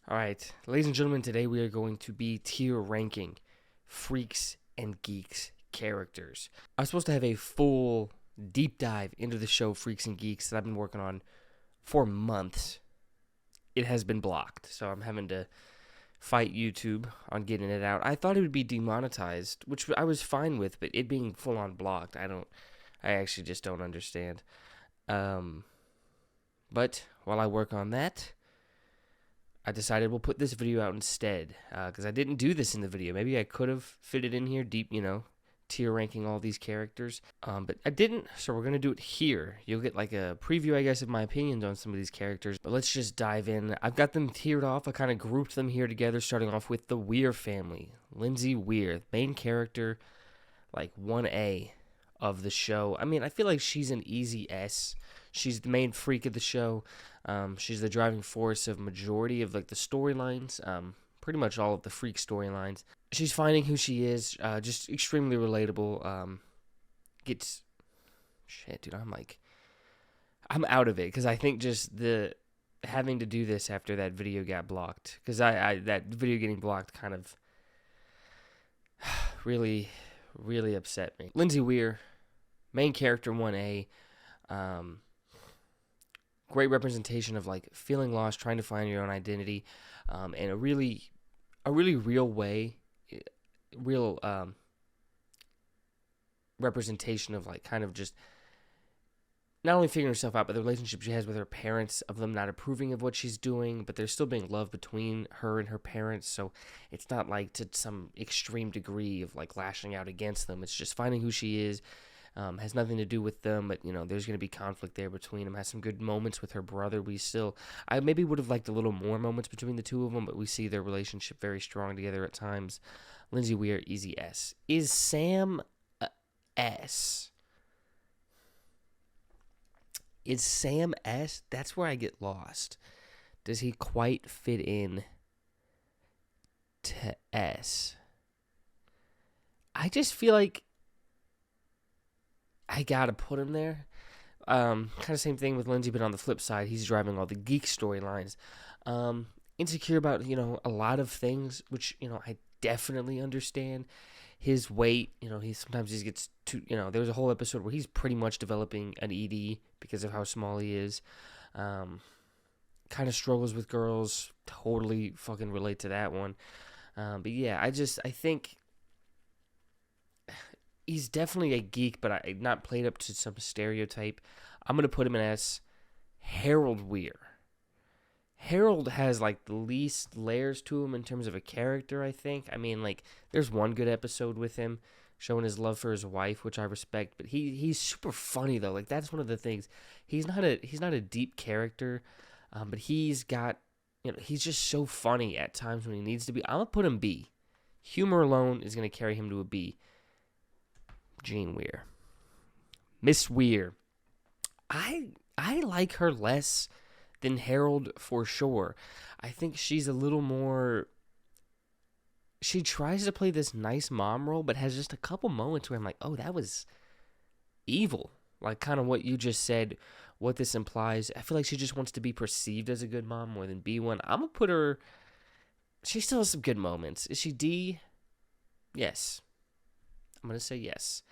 All right, ladies and gentlemen, today we are going to be tier ranking Freaks and Geeks characters. I was supposed to have a full deep dive into the show Freaks and Geeks that I've been working on for months. It has been blocked, so I'm having to fight YouTube on getting it out. I thought it would be demonetized, which I was fine with, but it being full on blocked, I actually just don't understand. But while I work on that, I decided we'll put this video out instead, because I didn't do this in the video. Maybe I could have fit it in here deep, tier ranking all these characters, but I didn't, so we're going to do it here. You'll get like a preview, I guess, of my opinions on some of these characters, but let's just dive in. I've got them tiered off. I kind of grouped them here together, starting off with the Weir family. Lindsay Weir, main character, like 1A of the show. I mean, I feel like she's an easy S. She's the main freak of the show. She's the driving force of majority of like the storylines. Pretty much all of the freak storylines. She's finding who she is. Just extremely relatable. Gets shit, dude. I'm out of it because I think just the having to do this after that video got blocked, because I that video getting blocked kind of really upset me. Lindsay Weir, main character 1A. Great representation of like feeling lost, trying to find your own identity, and a really real way, real representation of like kind of just not only figuring herself out, but the relationship she has with her parents, of them not approving of what she's doing, but there's still being love between her and her parents. So it's not like to some extreme degree of like lashing out against them. It's just finding who she is. Has nothing to do with them, but there's going to be conflict there between them. Has some good moments with her brother. I maybe would have liked a little more moments between the two of them, but we see their relationship very strong together at times. Lindsay Weir, easy S. Is Sam a S? Is Sam S? That's where I get lost. Does he quite fit in to S? I just feel like I gotta put him there. Kind of same thing with Lindsay, but on the flip side, he's driving all the geek storylines. Insecure about a lot of things, which I definitely understand. His weight, he sometimes gets too. There was a whole episode where he's pretty much developing an ED because of how small he is. Kind of struggles with girls. Totally fucking relate to that one. But yeah, I think he's definitely a geek, but I not played up to some stereotype. I'm going to put him in S. Harold Weir. Harold has like the least layers to him in terms of a character, I think. I mean, like, there's one good episode with him showing his love for his wife, which I respect, but he's super funny though. Like, that's one of the things. He's not a deep character, but he's got he's just so funny at times when he needs to be. I'm going to put him B. Humor alone is going to carry him to a B. Jane Weir. Miss Weir. I like her less than Harold for sure. I think she's a little more. She tries to play this nice mom role, but has just a couple moments where I'm like, oh, that was evil. Like kind of what you just said, what this implies. I feel like she just wants to be perceived as a good mom more than be one. I'm going to put her. She still has some good moments. Is she D? Yes. I'm going to say yes.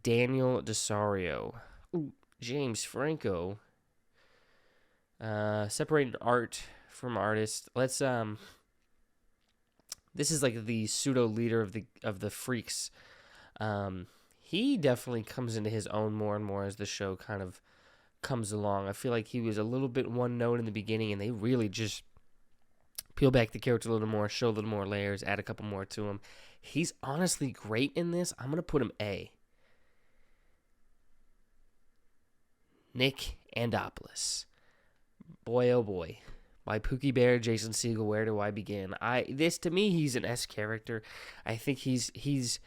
Daniel Desario. Ooh, James Franco. Separating art from artist. Let's this is like the pseudo leader of the freaks. He definitely comes into his own more and more as the show kind of comes along. I feel like he was a little bit one note in the beginning, and they really just peel back the character a little more, show a little more layers, add a couple more to him. He's honestly great in this. I'm going to put him A. Nick Andopoulos. Boy, oh boy. By Pookie Bear, Jason Segel, where do I begin? To me, he's an S character. I think he's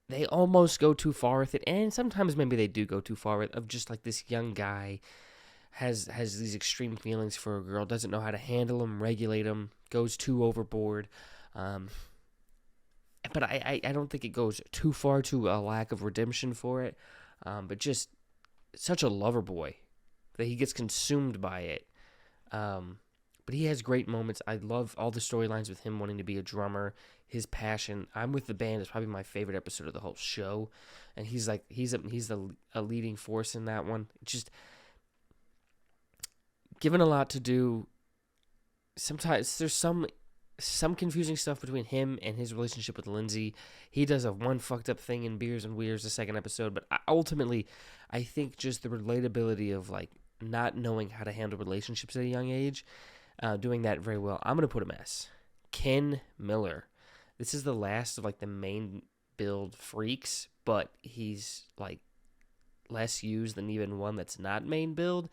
they almost go too far with it, and sometimes maybe they do go too far with of just like this young guy has these extreme feelings for a girl, doesn't know how to handle them, regulate them, goes too overboard. But I don't think it goes too far to a lack of redemption for it. But just such a lover boy that he gets consumed by it. Um, but he has great moments. I love all the storylines with him wanting to be a drummer, his passion. I'm with the band is probably my favorite episode of the whole show, and he's a leading force in that one. Just given a lot to do. Sometimes there's some confusing stuff between him and his relationship with Lindsay. He does a one fucked up thing in Beers and Weirs the second episode, but ultimately, I think just the relatability of like not knowing how to handle relationships at a young age, doing that very well. I'm gonna put him S. Ken Miller. This is the last of like the main build freaks, but he's like less used than even one that's not main build.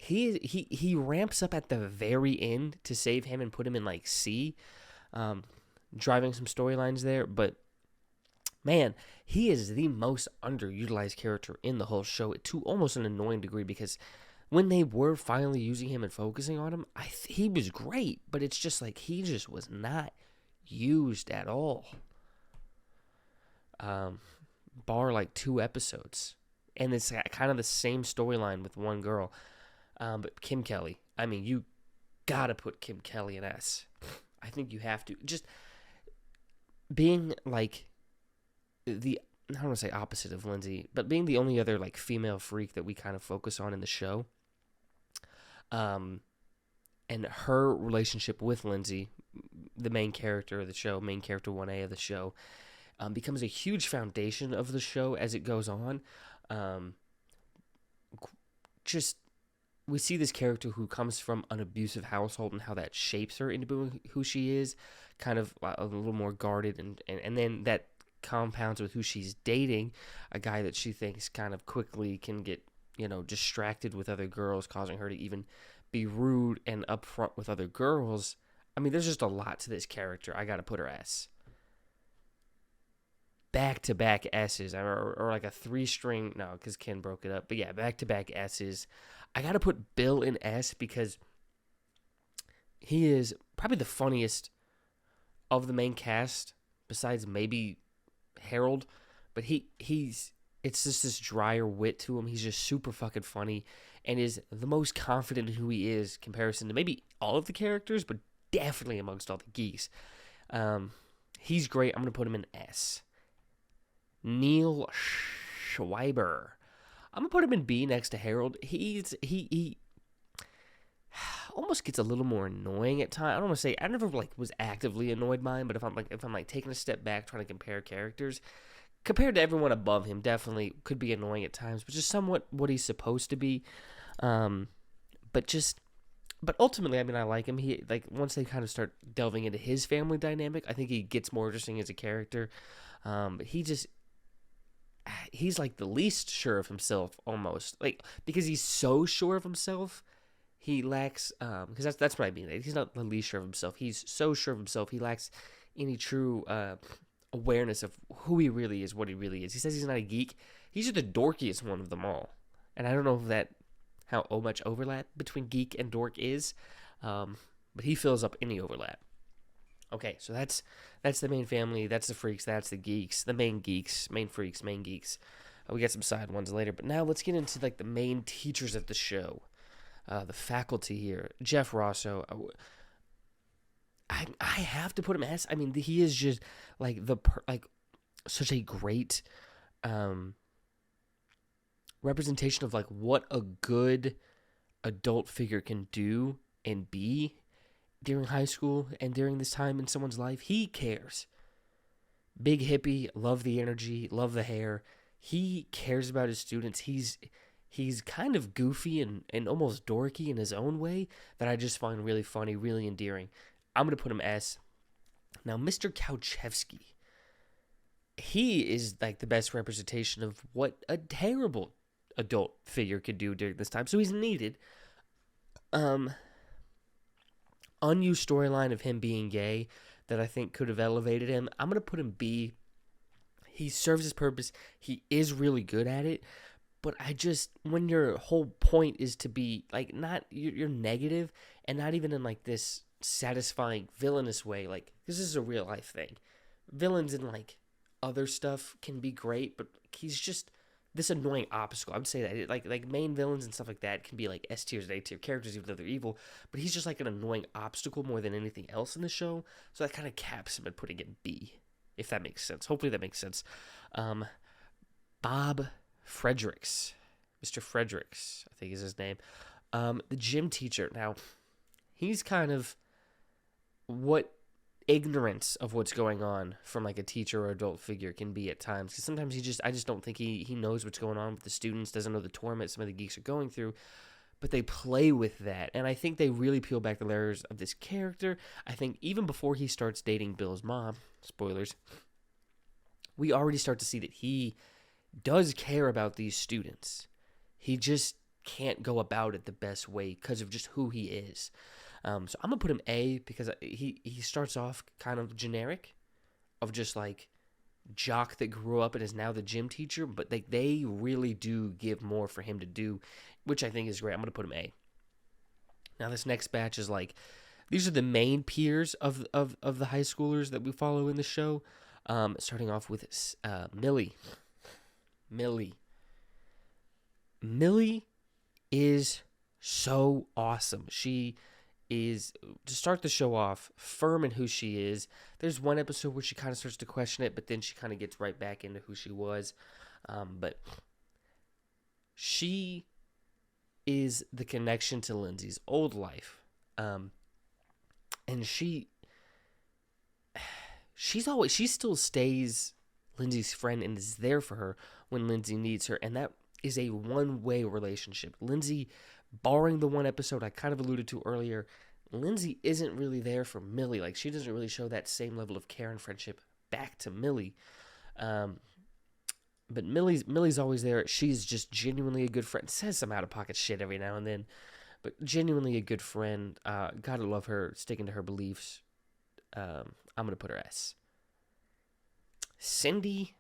He ramps up at the very end to save him and put him in like C, driving some storylines there. But man, he is the most underutilized character in the whole show to almost an annoying degree because when they were finally using him and focusing on him, he was great, but it's just like he just was not used at all. Bar like 2 episodes, and it's kind of the same storyline with one girl. But Kim Kelly, I mean, you gotta put Kim Kelly in S. I think you have to. Just being like I don't want to say opposite of Lindsay, but being the only other like female freak that we kind of focus on in the show. And her relationship with Lindsay, the main character of the show, main character 1A of the show, becomes a huge foundation of the show as it goes on. Just we see this character who comes from an abusive household and how that shapes her into who she is, kind of a little more guarded, and then that compounds with who she's dating, a guy that she thinks kind of quickly can get, distracted with other girls, causing her to even be rude and upfront with other girls. I mean, there's just a lot to this character. I got to put her S. Back-to-back S's, or like a 3-string, no, because Ken broke it up, but yeah, back-to-back S's. I gotta put Bill in S because he is probably the funniest of the main cast, besides maybe Harold, but it's just this drier wit to him. He's just super fucking funny, and is the most confident in who he is, comparison to maybe all of the characters, but definitely amongst all the geeks. He's great. I'm gonna put him in S. Neil Schreiber. I'm gonna put him in B next to Harold. He almost gets a little more annoying at times. I don't want to say I never was actively annoyed by him, but if I'm taking a step back trying to compare characters, compared to everyone above him, definitely could be annoying at times, but just somewhat what he's supposed to be. But ultimately, I mean, I like him. He once they kind of start delving into his family dynamic, I think he gets more interesting as a character. But he's like the least sure of himself almost, because he's so sure of himself, he lacks because that's what I mean. He's not the least sure of himself. He's so sure of himself, he lacks any true awareness of who he really is, what he really is. He says he's not a geek. He's just the dorkiest one of them all, and I don't know if how much overlap between geek and dork is, but he fills up any overlap. Okay, so that's the main family, that's the freaks, that's the geeks, the main geeks, main freaks, main geeks. We got some side ones later, but now let's get into the main teachers of the show, the faculty here. Jeff Rosso, I have to put him as. I mean, he is just such a great representation of what a good adult figure can do and be during high school and during this time in someone's life. He cares. Big hippie, love the energy, love the hair. He cares about his students. He's kind of goofy and almost dorky in his own way that I just find really funny, really endearing. I'm going to put him S. Now, Mr. Kauchevsky, he is the best representation of what a terrible adult figure could do during this time. So he's needed. Unused storyline of him being gay that I think could have elevated him. I'm going to put him B. He serves his purpose. He is really good at it. But when your whole point is to be, not, you're negative, and not even in, this satisfying villainous way, this is a real life thing. Villains in, other stuff can be great, but he's just this annoying obstacle. I would say that like main villains and stuff like that can be like S tiers and A tier characters even though they're evil, but he's just like an annoying obstacle more than anything else in the show. So that kind of caps him at putting it B, if that makes sense. Hopefully that makes sense. Bob Fredericks, Mr. Fredericks, I think is his name. The gym teacher. Now, he's kind of what ignorance of what's going on from like a teacher or adult figure can be at times, because sometimes I just don't think he knows what's going on with the students, doesn't know the torment some of the geeks are going through, but they play with that, and I think they really peel back the layers of this character. I think even before he starts dating Bill's mom, spoilers, we already start to see that he does care about these students. He just can't go about it the best way because of just who he is. So I'm going to put him A because he starts off kind of generic, of just like jock that grew up and is now the gym teacher, but they really do give more for him to do, which I think is great. I'm going to put him A. Now this next batch is like, these are the main peers of the high schoolers that we follow in the show. Starting off with Millie. Millie is so awesome. She is, to start the show off, firm in who she is. There's one episode where she kind of starts to question it, but then she kind of gets right back into who she was. But she is the connection to Lindsay's old life. And she still stays Lindsay's friend and is there for her when Lindsay needs her. And that is a one-way relationship. Lindsay, barring the one episode I kind of alluded to earlier, Lindsay isn't really there for Millie. Like, she doesn't really show that same level of care and friendship back to Millie. But Millie's always there. She's just genuinely a good friend. Says some out-of-pocket shit every now and then, but genuinely a good friend. Gotta love her, sticking to her beliefs. I'm going to put her S. Cindy,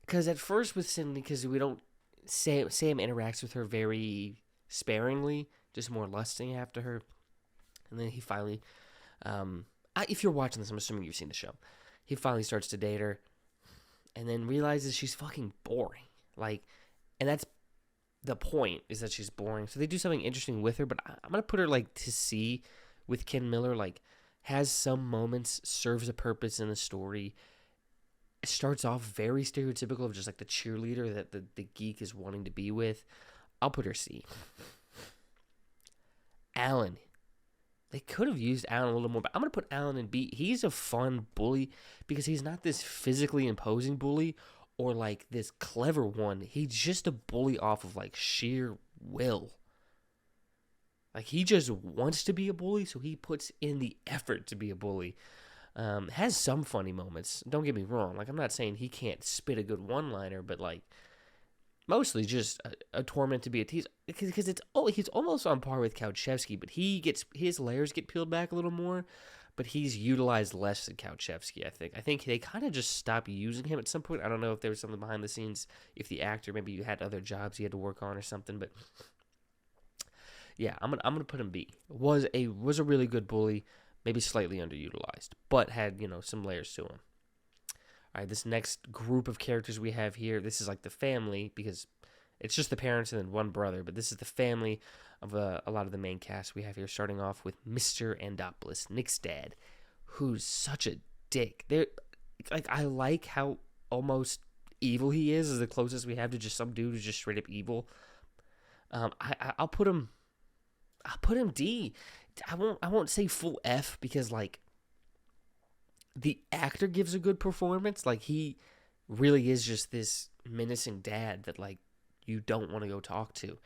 because at first with Cindy, because we don't, Sam interacts with her very sparingly, just more lusting after her, and then he finally, if you're watching this, I'm assuming you've seen the show, he finally starts to date her, and then realizes she's fucking boring, like, and that's the point, is that she's boring, so they do something interesting with her, but I'm going to put her, like, to C with Ken Miller, like, has some moments, serves a purpose in the story. It starts off very stereotypical of just like the cheerleader that the geek is wanting to be with. I'll put her C. Alan. They could have used Alan a little more, but I'm going to put Alan in B. He's a fun bully because he's not this physically imposing bully or like this clever one. He's just a bully off of like sheer will. Like, he just wants to be a bully, so he puts in the effort to be a bully. Has some funny moments. Don't get me wrong. Like, I'm not saying he can't spit a good one-liner, but, like, mostly just a torment to be a tease. Because he's almost on par with Kauchevsky, but his layers get peeled back a little more, but he's utilized less than Kauchevsky, I think. I think they kind of just stopped using him at some point. I don't know if there was something behind the scenes, if the actor maybe had other jobs he had to work on or something, but yeah, I'm gonna put him B. Was a really good bully, maybe slightly underutilized, but had, some layers to him. All right, this next group of characters we have here, this is like the family, because it's just the parents and then one brother, but this is the family of a lot of the main cast we have here, starting off with Mr. Andopoulos, Nick's dad, who's such a dick. I like how almost evil he is the closest we have to just some dude who's just straight up evil. I'll put him D. I won't say full F because, like, the actor gives a good performance. Like, he really is just this menacing dad that, like, you don't want to go talk to.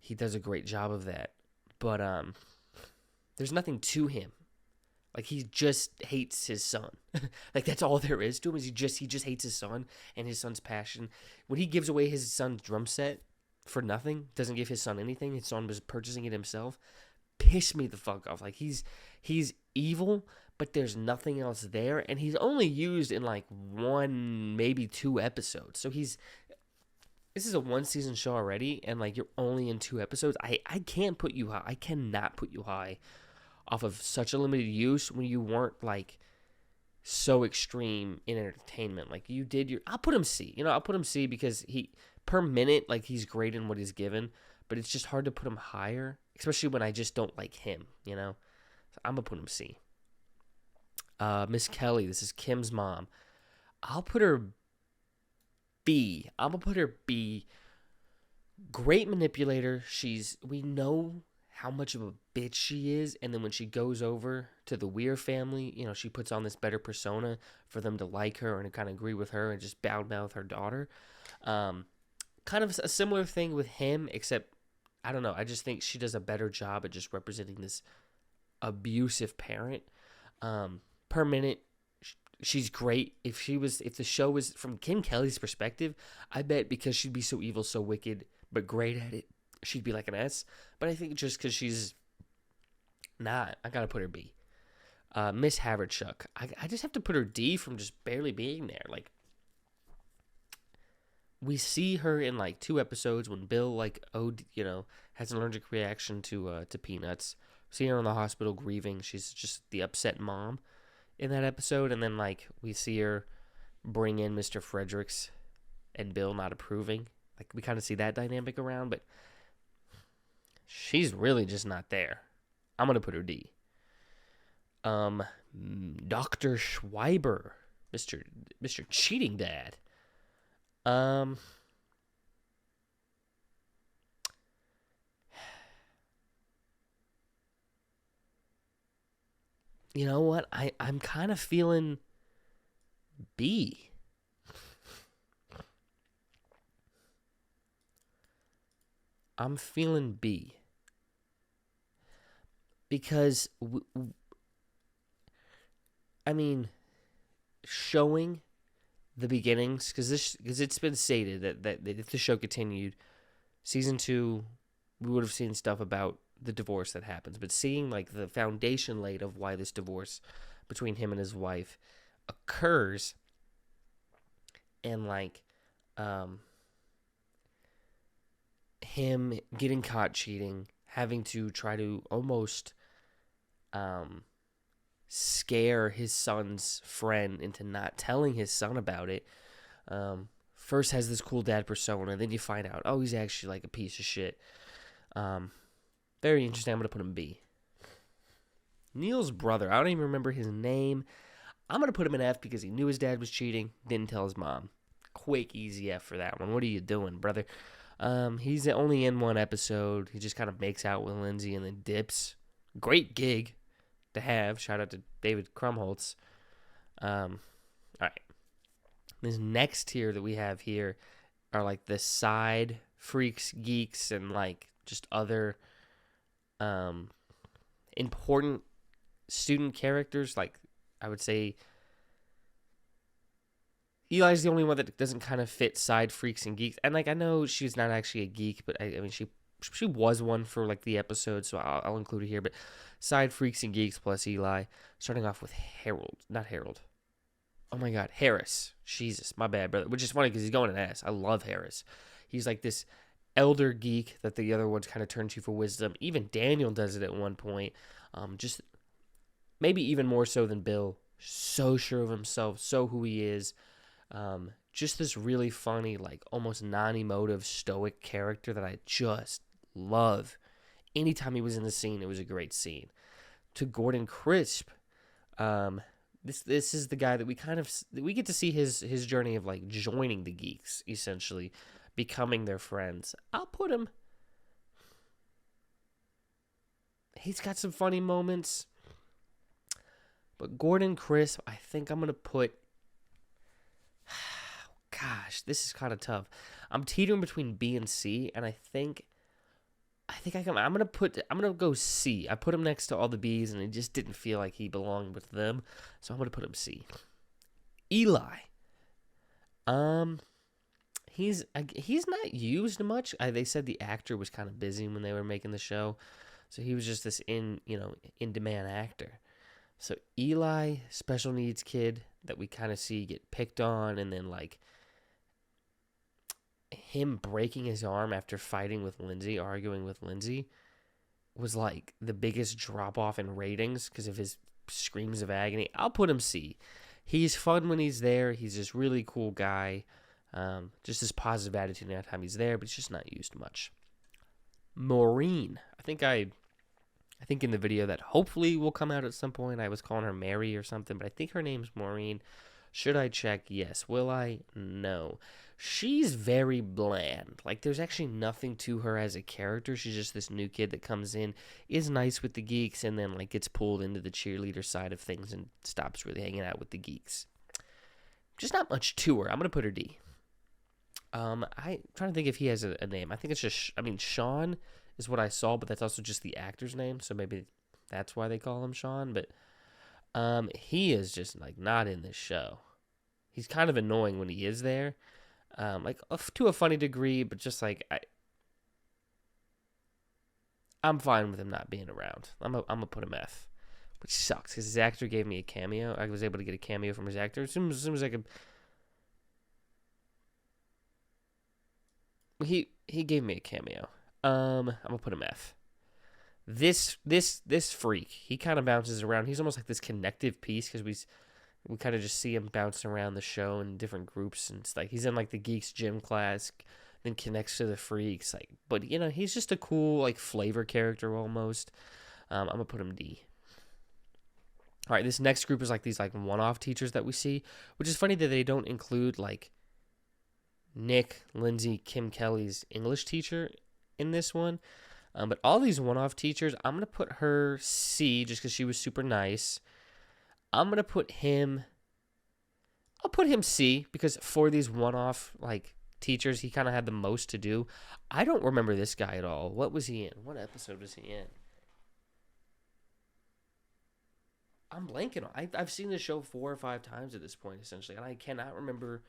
He does a great job of that. But there's nothing to him. Like, he just hates his son. Like, that's all there is to him, is he just hates his son and his son's passion. When he gives away his son's drum set for nothing, doesn't give his son anything, his son was purchasing it himself, pissed me the fuck off. Like, he's evil, but there's nothing else there, and he's only used in like 1, maybe 2 episodes. So this is a 1-season show already, and like, you're only in 2 episodes. I can't put you high. I cannot put you high off of such a limited use when you weren't like so extreme in entertainment. Like you did your, I'll put him C. I'll put him C because he per minute, like he's great in what he's given, but it's just hard to put him higher, especially when I just don't like him. So I'm gonna put him C. Miss Kelly, this is Kim's mom. I'll put her B. I'm gonna put her B. Great manipulator. We know how much of a bitch she is, and then when she goes over to the Weir family, she puts on this better persona for them to like her and to kind of agree with her and just mouth her daughter. Kind of a similar thing with him, except I don't know. I just think she does a better job at just representing this abusive parent. Per minute, she's great. If the show was from Kim Kelly's perspective, I bet because she'd be so evil, so wicked, but great at it, she'd be like an S. But I think just because she's not, I gotta put her B. Miss Haverchuck, I just have to put her D from just barely being there. Like, we see her in like 2 episodes when Bill has an allergic reaction to peanuts. See her in the hospital grieving. She's just the upset mom in that episode, and then like we see her bring in Mr. Fredericks and Bill not approving. Like we kind of see that dynamic around, but she's really just not there. I'm gonna put her D. Dr. Schreiber, Mr. Cheating Dad. You know what? I'm kind of feeling B. I'm feeling B. Because, showing the beginnings, because it's been stated that if the show continued, season 2, we would have seen stuff about the divorce that happens, but seeing like the foundation laid of why this divorce between him and his wife occurs, and like him getting caught cheating, having to try to almost scare his son's friend into not telling his son about it. First has this cool dad persona, then you find out, he's actually like a piece of shit. Very interesting. I'm going to put him B. Neil's brother, I don't even remember his name. I'm going to put him in F because he knew his dad was cheating, didn't tell his mom. Quick, easy F for that one. What are you doing, brother? He's only in 1 episode. He just kind of makes out with Lindsay and then dips. Great gig to have. Shout out to David Krumholtz. All right. This next tier that we have here are like the side freaks, geeks, and like just other important student characters. Like, I would say Eli's the only one that doesn't kind of fit side freaks and geeks. And like, I know she's not actually a geek, but I mean, she was one for like the episode, so I'll include it here. But side freaks and geeks plus Eli. Starting off with not Harold. Oh my God, Harris. Jesus, my bad, brother. Which is funny because he's going an S. I love Harris. He's like this elder geek that the other ones kind of turn to for wisdom. Even Daniel does it at one point. Just maybe even more so than Bill. So sure of himself, so who he is. Just this really funny, like almost non-emotive, stoic character that I just love. Anytime he was in the scene, it was a great scene. To Gordon Crisp, this is the guy that we get to see his journey of like joining the Geeks, essentially becoming their friends. I'll put him. He's got some funny moments, but Gordon Crisp, I think I'm gonna put. Gosh, this is kind of tough. I'm teetering between B and C, and I think I'm gonna go C. I put him next to all the B's, and it just didn't feel like he belonged with them, so I'm gonna put him C. Eli. He's not used much. They said the actor was kind of busy when they were making the show, so he was just this in demand actor. So Eli, special needs kid that we kind of see get picked on, and then like him breaking his arm after fighting with Lindsay, arguing with Lindsay, was like the biggest drop off in ratings because of his screams of agony. I'll put him C. He's fun when he's there. He's this really cool guy. Just this positive attitude every time he's there, but he's just not used much. Maureen. I think in the video that hopefully will come out at some point, I was calling her Mary or something, but I think her name's Maureen. Should I check? Yes. Will I? No. She's very bland. Like, there's actually nothing to her as a character. She's just this new kid that comes in, is nice with the geeks, and then, like, gets pulled into the cheerleader side of things and stops really hanging out with the geeks. Just not much to her. I'm going to put her D. I'm trying to think if he has a name. I think it's just, Sean is what I saw, but that's also just the actor's name, so maybe that's why they call him Sean, but he is just, like, not in this show. He's kind of annoying when he is there. Like, to a funny degree, but just, like, I'm fine with him not being around. I'm gonna put him F, which sucks, because his actor gave me a cameo. I was able to get a cameo from his actor as soon as I could. He gave me a cameo. I'm gonna put him F. This freak, he kind of bounces around. He's almost like this connective piece, because we kind of just see him bouncing around the show in different groups, and it's like he's in like the Geeks gym class, then connects to the freaks. Like, but he's just a cool like flavor character almost. I'm gonna put him D. All right, this next group is like these like one-off teachers that we see, which is funny that they don't include like Nick, Lindsay, Kim Kelly's English teacher in this one. But all these one-off teachers, I'm going to put her C just because she was super nice. I'm going to put him... I'll put him C because for these one-off like teachers, he kind of had the most to do. I don't remember this guy at all. What was he in? What episode was he in? I'm blanking on. I've seen the show 4 or 5 times at this point, essentially, and I cannot remember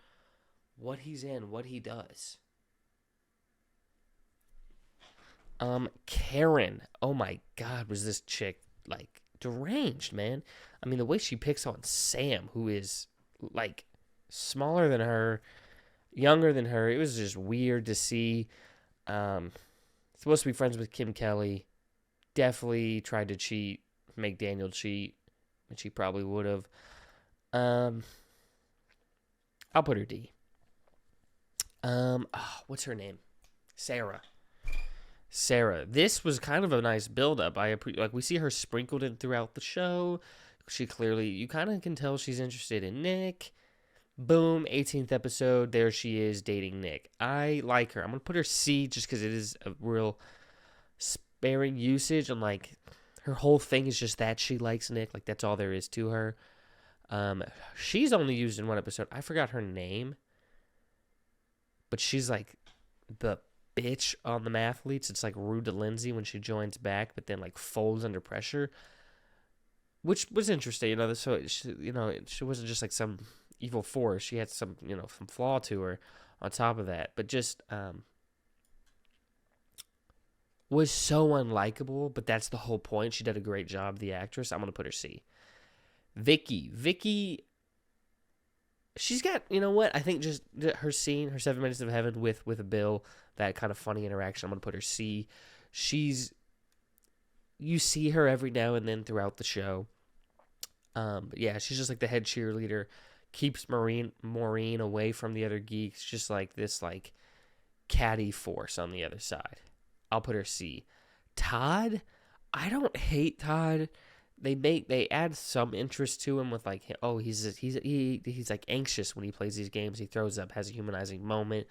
what he's in, what he does. Karen. Oh my God, was this chick like deranged, man? I mean, the way she picks on Sam, who is like smaller than her, younger than her, it was just weird to see. Supposed to be friends with Kim Kelly. Definitely tried to cheat, make Daniel cheat, which he probably would have. I'll put her D. What's her name? Sarah. This was kind of a nice build-up. Like we see her sprinkled in throughout the show. She clearly, you kind of can tell she's interested in Nick. Boom, 18th episode, there she is dating Nick. I like her. I'm gonna put her C just because it is a real sparing usage, and like her whole thing is just that she likes Nick. Like that's all there is to her. She's only used in one episode. I forgot her name, but she's like the bitch on the Mathletes. It's like rude to Lindsay when she joins back, but then like folds under pressure, which was interesting. So she wasn't just like some evil force. She had some some flaw to her on top of that, but just was so unlikable. But that's the whole point. She did a great job, the actress. I'm gonna put her C. Vicky. She's got, I think just her scene, her 7 Minutes of Heaven with a Bill, that kind of funny interaction, I'm going to put her C. You see her every now and then throughout the show. But yeah, she's just like the head cheerleader, keeps Maureen away from the other geeks, just like this like catty force on the other side. I'll put her C. Todd, I don't hate Todd. They add some interest to him with like, oh, he's like anxious when he plays these games. He throws up, has a humanizing moment,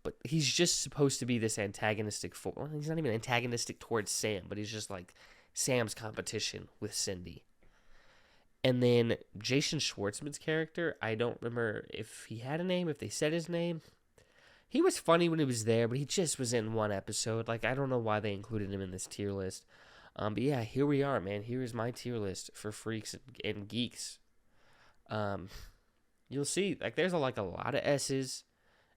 but he's just supposed to be this antagonistic force. Well, he's not even antagonistic towards Sam, but he's just like Sam's competition with Cindy. And then Jason Schwartzman's character, I don't remember if he had a name, if they said his name. He was funny when he was there, but he just was in one episode. Like, I don't know why they included him in this tier list. But yeah, here we are, man. Here is my tier list for freaks and geeks. You'll see, like, there's a lot of S's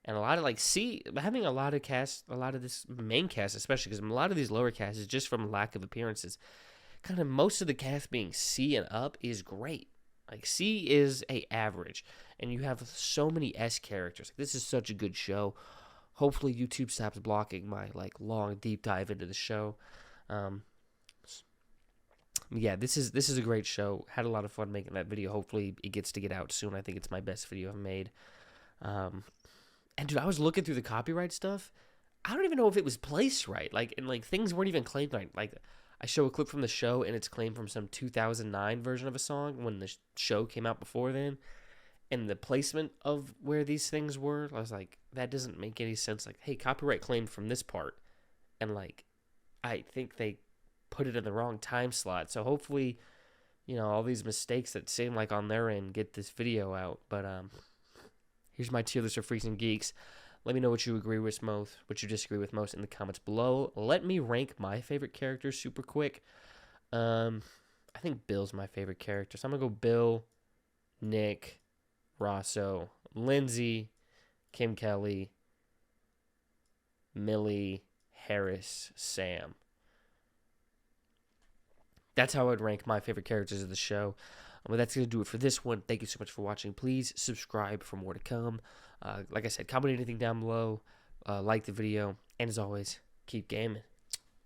and a lot of like C. Having a lot of this main cast, especially because a lot of these lower casts is just from lack of appearances. Kind of most of the cast being C and up is great. Like C is a average, and you have so many S characters. Like, this is such a good show. Hopefully, YouTube stops blocking my like long deep dive into the show. Yeah, this is a great show. Had a lot of fun making that video. Hopefully, it gets to get out soon. I think it's my best video I've made. Um, and dude, I was looking through the copyright stuff. I don't even know if it was placed right. Like, and like things weren't even claimed right. Like, I show a clip from the show, and it's claimed from some 2009 version of a song when the show came out before then. And the placement of where these things were, I was like, that doesn't make any sense. Like, hey, copyright claimed from this part, and like, I think they put it in the wrong time slot. So hopefully, all these mistakes that seem like on their end get this video out. But here's my tier list for Freaks and Geeks. Let me know what you agree with most, what you disagree with most in the comments below. Let me rank my favorite characters super quick. I think Bill's my favorite character. So I'm going to go Bill, Nick, Rosso, Lindsay, Kim Kelly, Millie, Harris, Sam. That's how I would rank my favorite characters of the show. But that's going to do it for this one. Thank you so much for watching. Please subscribe for more to come. Like I said, comment anything down below. Like the video. And as always, keep gaming.